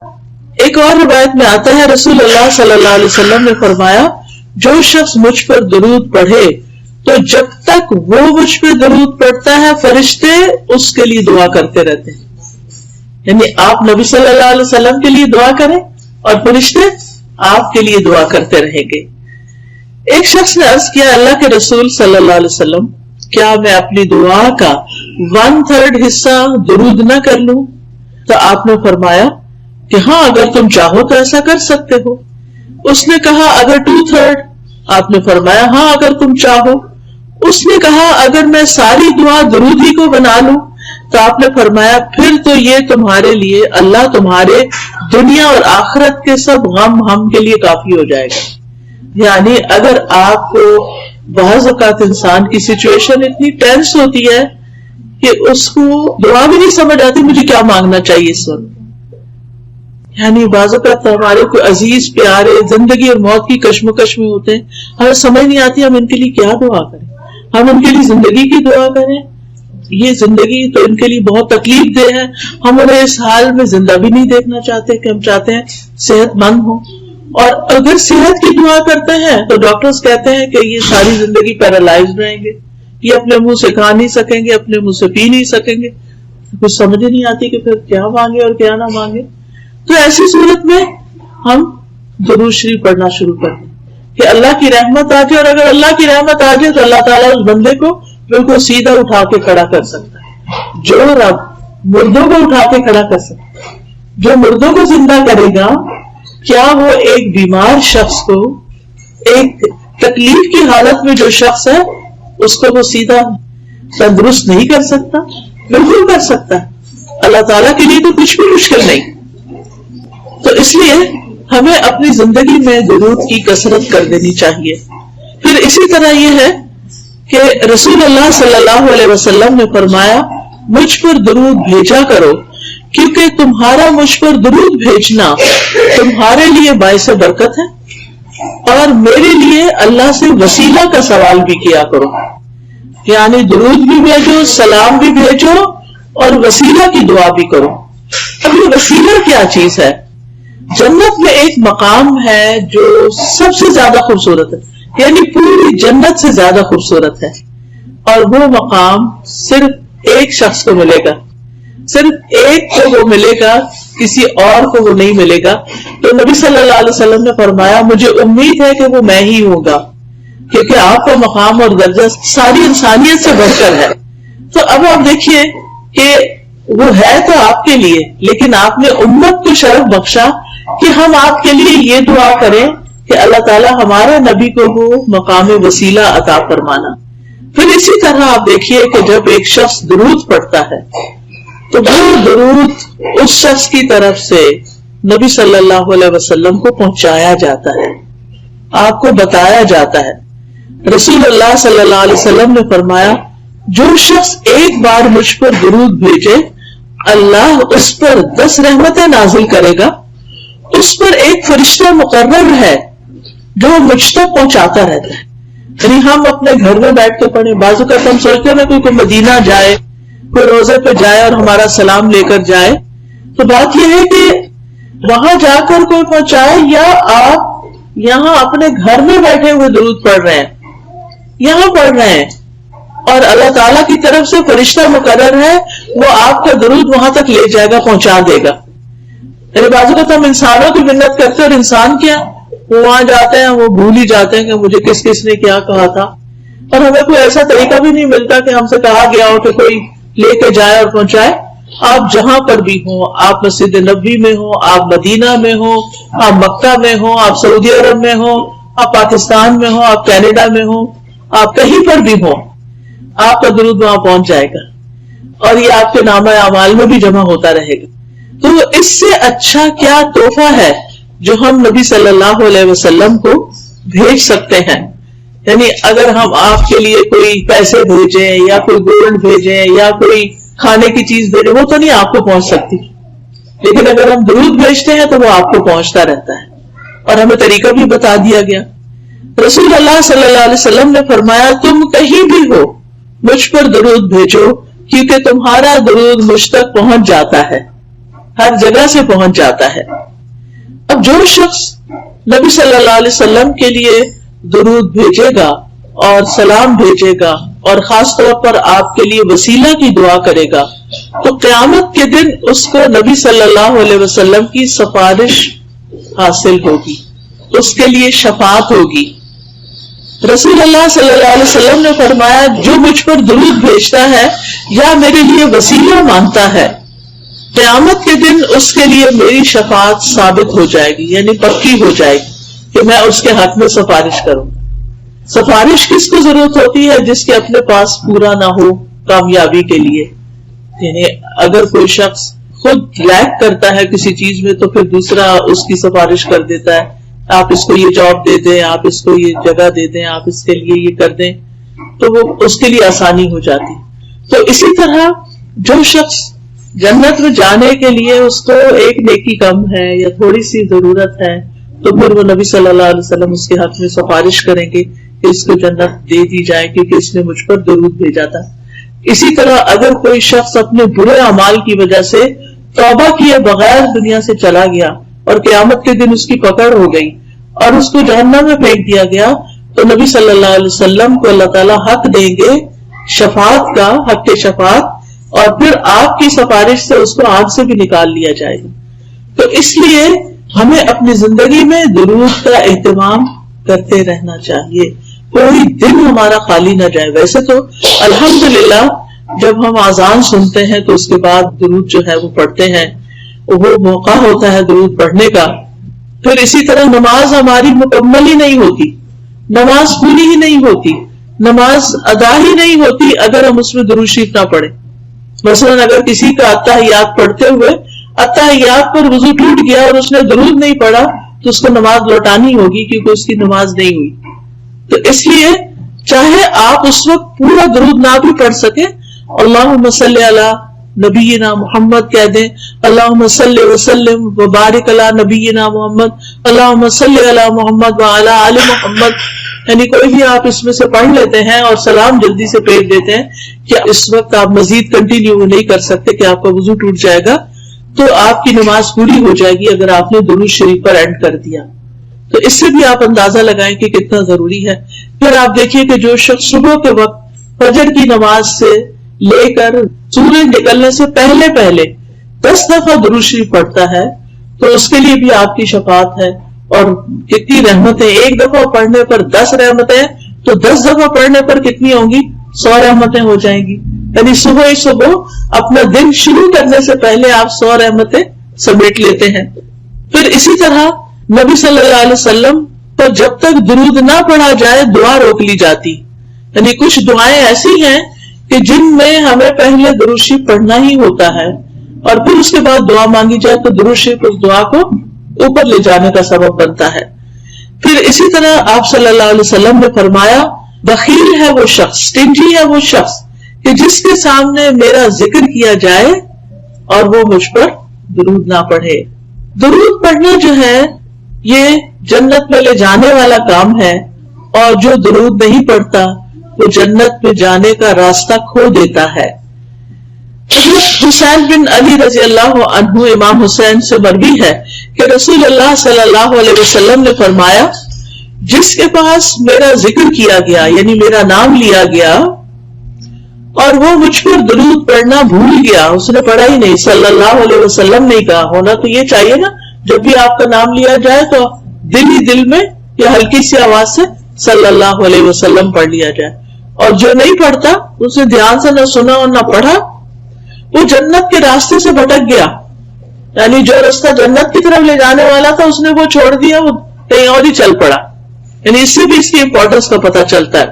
ایک اور روایت میں آتا ہے رسول اللہ صلی اللہ علیہ وسلم نے فرمایا جو شخص مجھ پر درود پڑھے تو جب تک وہ مجھ پہ درود پڑھتا ہے فرشتے اس کے لیے دعا کرتے رہتے ہیں. یعنی آپ نبی صلی اللہ علیہ وسلم کے لیے دعا کریں اور فرشتے آپ کے لیے دعا کرتے رہیں گے. ایک شخص نے عرض کیا اللہ کے رسول صلی اللہ علیہ وسلم کیا میں اپنی دعا کا 1/3 حصہ درود نہ کر لوں؟ تو آپ نے فرمایا کہ ہاں اگر تم چاہو تو ایسا کر سکتے ہو. اس نے کہا اگر 2/3؟ آپ نے فرمایا ہاں اگر تم چاہو. اس نے کہا اگر میں ساری دعا درود ہی کو بنا لوں؟ تو آپ نے فرمایا پھر تو یہ تمہارے لیے اللہ تمہارے دنیا اور آخرت کے سب غم ہم کے لیے کافی ہو جائے گا. یعنی اگر آپ کو بعض اوقات انسان کی سچویشن اتنی ٹینس ہوتی ہے کہ اس کو دعا بھی نہیں سمجھ آتی مجھے کیا مانگنا چاہیے اس وقت. یعنی بعض اوقات ہمارے کوئی عزیز پیارے زندگی اور موت کی کشمکش میں ہوتے ہیں, ہمیں سمجھ نہیں آتی ہم ان کے لیے کیا دعا کریں. ہم ان کے لیے زندگی کی دعا کریں, یہ زندگی تو ان کے لیے بہت تکلیف دہ ہے, ہم انہیں اس حال میں زندہ بھی نہیں دیکھنا چاہتے کہ ہم چاہتے ہیں صحت مند ہوں. اور اگر صحت کی دعا کرتے ہیں تو ڈاکٹرز کہتے ہیں کہ یہ ساری زندگی پیرالائزڈ رہیں گے, یہ اپنے منہ سے کھا نہیں سکیں گے, اپنے منہ سے پی نہیں سکیں گے. کچھ سمجھ نہیں آتی کہ پھر کیا مانگے اور کیا نہ مانگے. تو ایسی صورت میں ہم درود شریف پڑھنا شروع کر دیں کہ اللہ کی رحمت آ جائے, اور اگر اللہ کی رحمت آ جائے تو اللہ تعالیٰ اس بندے کو بالکل سیدھا اٹھا کے کھڑا کر سکتا ہے. جو رب مردوں کو اٹھا کے کھڑا کر سکتا ہے, جو مردوں کو زندہ کرے گا, کیا وہ ایک بیمار شخص کو, ایک تکلیف کی حالت میں جو شخص ہے اس کو وہ سیدھا تندرست نہیں کر سکتا؟ بالکل کر سکتا ہے. اللہ تعالیٰ کے لیے تو کچھ بھی مشکل نہیں. تو اس لیے ہمیں اپنی زندگی میں درود کی کثرت کر دینی چاہیے. پھر اسی طرح یہ ہے کہ رسول اللہ صلی اللہ علیہ وسلم نے فرمایا مجھ پر درود بھیجا کرو کیونکہ تمہارا مجھ پر درود بھیجنا تمہارے لیے باعث برکت ہے, اور میرے لیے اللہ سے وسیلہ کا سوال بھی کیا کرو. یعنی درود بھی بھیجو, سلام بھی بھیجو, اور وسیلہ کی دعا بھی کرو. اب یہ وسیلہ کیا چیز ہے؟ جنت میں ایک مقام ہے جو سب سے زیادہ خوبصورت ہے, یعنی پوری جنت سے زیادہ خوبصورت ہے, اور وہ مقام صرف ایک شخص کو ملے گا, صرف ایک کو وہ ملے گا, کسی اور کو وہ نہیں ملے گا. تو نبی صلی اللہ علیہ وسلم نے فرمایا مجھے امید ہے کہ وہ میں ہی ہوں گا, کیونکہ آپ کا مقام اور درجہ ساری انسانیت سے بڑھ کر ہے. تو اب آپ دیکھیے کہ وہ ہے تو آپ کے لیے, لیکن آپ نے امت کو شرف بخشا کہ ہم آپ کے لیے یہ دعا کریں کہ اللہ تعالیٰ ہمارے نبی کو وہ مقام وسیلہ عطا فرمانا. پھر اسی طرح آپ دیکھیے کہ جب ایک شخص درود پڑھتا ہے تو وہ درود اس شخص کی طرف سے نبی صلی اللہ علیہ وسلم کو پہنچایا جاتا ہے, آپ کو بتایا جاتا ہے. رسول اللہ صلی اللہ علیہ وسلم نے فرمایا جو شخص ایک بار مجھ پر درود بھیجے اللہ اس پر 10 رحمتیں نازل کرے گا. اس پر ایک فرشتہ مقرر ہے جو مجھ تک پہنچاتا رہتا ہے. یعنی ہم اپنے گھر میں بیٹھ کے پڑھیں, بعض اوقات ہم سوچتے ہیں کوئی مدینہ جائے, کوئی روزے پہ جائے اور ہمارا سلام لے کر جائے, تو بات یہ ہے کہ وہاں جا کر کوئی پہنچائے یا آپ یہاں اپنے گھر میں بیٹھے ہوئے درود پڑھ رہے ہیں, یہاں پڑھ رہے ہیں, اور اللہ تعالیٰ کی طرف سے فرشتہ مقرر ہے وہ آپ کا درود وہاں تک لے جائے گا, پہنچا دے گا. یعنی بعض اوقات ہم انسانوں کی منت کرتے اور انسان کیا وہ وہاں جاتے ہیں وہ بھول ہی جاتے ہیں کہ مجھے کس کس نے کیا کہا تھا, اور ہمیں کوئی ایسا طریقہ بھی نہیں ملتا کہ ہم سے کہا گیا ہو کہ کوئی لے کے جائے اور پہنچائے. آپ جہاں پر بھی ہوں, آپ مسجد نبوی میں ہوں, آپ مدینہ میں ہوں, آپ مکہ میں ہوں, آپ سعودی عرب میں ہوں, آپ پاکستان میں ہوں, آپ کینیڈا میں ہوں, آپ کہیں پر بھی ہوں, آپ کا درود وہاں پہنچ جائے گا, اور یہ آپ کے نامہ اعمال میں بھی جمع ہوتا رہے گا. تو اس سے اچھا کیا تحفہ ہے جو ہم نبی صلی اللہ علیہ وسلم کو بھیج سکتے ہیں. یعنی اگر ہم آپ کے لیے کوئی پیسے بھیجیں یا کوئی گولڈ بھیجیں یا کوئی کھانے کی چیز بھیجیں, وہ تو نہیں آپ کو پہنچ سکتی, لیکن اگر ہم درود بھیجتے ہیں تو وہ آپ کو پہنچتا رہتا ہے, اور ہمیں طریقہ بھی بتا دیا گیا. رسول اللہ صلی اللہ علیہ وسلم نے فرمایا تم کہیں بھی ہو مجھ پر درود بھیجو کیونکہ تمہارا درود مجھ تک پہنچ جاتا ہے. ہر جگہ سے پہنچ جاتا ہے. اب جو شخص نبی صلی اللہ علیہ وسلم کے لیے درود بھیجے گا اور سلام بھیجے گا اور خاص طور پر آپ کے لیے وسیلہ کی دعا کرے گا تو قیامت کے دن اس کو نبی صلی اللہ علیہ وسلم کی سفارش حاصل ہوگی، اس کے لیے شفاعت ہوگی. رسول اللہ صلی اللہ علیہ وسلم نے فرمایا جو مجھ پر درود بھیجتا ہے یا میرے لیے وسیلہ مانگتا ہے قیامت کے دن اس کے لیے میری شفاعت ثابت ہو جائے گی، یعنی پکی ہو جائے گی کہ میں اس کے حق میں سفارش کروں. سفارش کس کو ضرورت ہوتی ہے؟ جس کے اپنے پاس پورا نہ ہو کامیابی کے لیے. یعنی اگر کوئی شخص خود لیک کرتا ہے کسی چیز میں تو پھر دوسرا اس کی سفارش کر دیتا ہے، آپ اس کو یہ جاب دے دیں، آپ اس کو یہ جگہ دے دیں، آپ اس کے لیے یہ کر دیں، تو وہ اس کے لیے آسانی ہو جاتی. تو اسی طرح جو شخص جنت میں جانے کے لیے اس کو ایک نیکی کم ہے یا تھوڑی سی ضرورت ہے تو پھر وہ نبی صلی اللہ علیہ وسلم اس کے حق میں سفارش کریں گے کہ اس کو جنت دے دی جائے کیونکہ اس نے مجھ پر درود بھیجا تھا. اسی طرح اگر کوئی شخص اپنے برے اعمال کی وجہ سے توبہ کیے بغیر دنیا سے چلا گیا اور قیامت کے دن اس کی پکڑ ہو گئی اور اس کو جہنم میں پھینک دیا گیا تو نبی صلی اللہ علیہ وسلم کو اللہ تعالیٰ حق دیں گے شفاعت کا، حق کے شفاعت، اور پھر آپ کی سفارش سے اس کو آگ سے بھی نکال لیا جائے گا. تو اس لیے ہمیں اپنی زندگی میں درود کا اہتمام کرتے رہنا چاہیے، کوئی دن ہمارا خالی نہ جائے. ویسے تو الحمدللہ جب ہم اذان سنتے ہیں تو اس کے بعد درود جو ہے وہ پڑھتے ہیں، وہ موقع ہوتا ہے درود پڑھنے کا. پھر اسی طرح نماز ہماری مکمل ہی نہیں ہوتی، نماز پوری ہی نہیں ہوتی، نماز ادا ہی نہیں ہوتی اگر ہم اس میں درود شریف نہ پڑھیں. مثلاً اگر کسی کا اتحیات پڑھتے ہوئے اتحیات پر وضو ٹوٹ گیا اور اس نے درود نہیں پڑھا تو اس کو نماز لوٹانی ہوگی کیونکہ اس کی نماز نہیں ہوئی. تو اس لیے چاہے آپ اس وقت پورا درود نہ بھی پڑھ سکیں، اللہم صلی علی نبینا محمد کہہ دیں، اللہم صلی وسلم وبارک علی نبینا محمد، اللہم صلی علی محمد وعلی آل محمد، یعنی کوئی بھی آپ اس میں سے پڑھ لیتے ہیں اور سلام جلدی سے بھیج دیتے ہیں کہ اس وقت آپ مزید کنٹینیو نہیں کر سکتے کہ آپ کا وضو ٹوٹ جائے گا، تو آپ کی نماز پوری ہو جائے گی اگر آپ نے درود شریف پر اینڈ کر دیا. تو اس سے بھی آپ اندازہ لگائیں کہ کتنا ضروری ہے. پھر آپ دیکھیے کہ جو شخص صبح کے وقت فجر کی نماز سے لے کر سورج نکلنے سے پہلے 10 دفعہ درود شریف پڑھتا ہے تو اس کے لیے بھی آپ کی شفاعت ہے. اور کتنی رحمتیں، ایک دفعہ پڑھنے پر 10 رحمتیں تو 10 دفعہ پڑھنے پر کتنی ہوں گی؟ 100 رحمتیں ہو جائیں گی. یعنی صبح اپنا دن شروع کرنے سے پہلے آپ 100 رحمتیں سمیٹ لیتے ہیں. پھر اسی طرح نبی صلی اللہ علیہ وسلم پر جب تک درود نہ پڑھا جائے دعا روک لی جاتی. یعنی کچھ دعائیں ایسی ہیں کہ جن میں ہمیں پہلے درود شریف پڑھنا ہی ہوتا ہے اور پھر اس کے بعد دعا مانگی جائے تو درود شریف اس دعا کو اوپر لے جانے کا سبب بنتا ہے. پھر اسی طرح آپ صلی اللہ علیہ وسلم نے فرمایا بخیل ہے وہ شخص، سٹنجی ہے وہ شخص کہ جس کے سامنے میرا ذکر کیا جائے اور وہ مجھ پر درود نہ پڑھے. درود پڑھنا جو ہے یہ جنت میں لے جانے والا کام ہے، اور جو درود نہیں پڑھتا وہ جنت میں جانے کا راستہ کھو دیتا ہے. حسین بن علی رضی اللہ عنہ امام حسین سے مروی ہے کہ رسول اللہ صلی اللہ علیہ وسلم نے فرمایا جس کے پاس میرا ذکر کیا گیا یعنی میرا نام لیا گیا اور وہ مجھ پر درود پڑھنا بھول گیا، اس نے پڑھا ہی نہیں، صلی اللہ علیہ وسلم نے کہا. ہونا تو یہ چاہیے نا جب بھی آپ کا نام لیا جائے تو دل ہی دل میں یا ہلکی سی آواز سے صلی اللہ علیہ وسلم پڑھ لیا جائے. اور جو نہیں پڑھتا اسے دھیان سے نہ سنا اور نہ پڑھا وہ جنت کے راستے سے بھٹک گیا. یعنی جو راستہ جنت کی طرف لے جانے والا تھا اس نے وہ چھوڑ دیا، وہ کہیں اور ہی چل پڑا. یعنی اس سے بھی اس کی امپورٹنس کا پتہ چلتا ہے.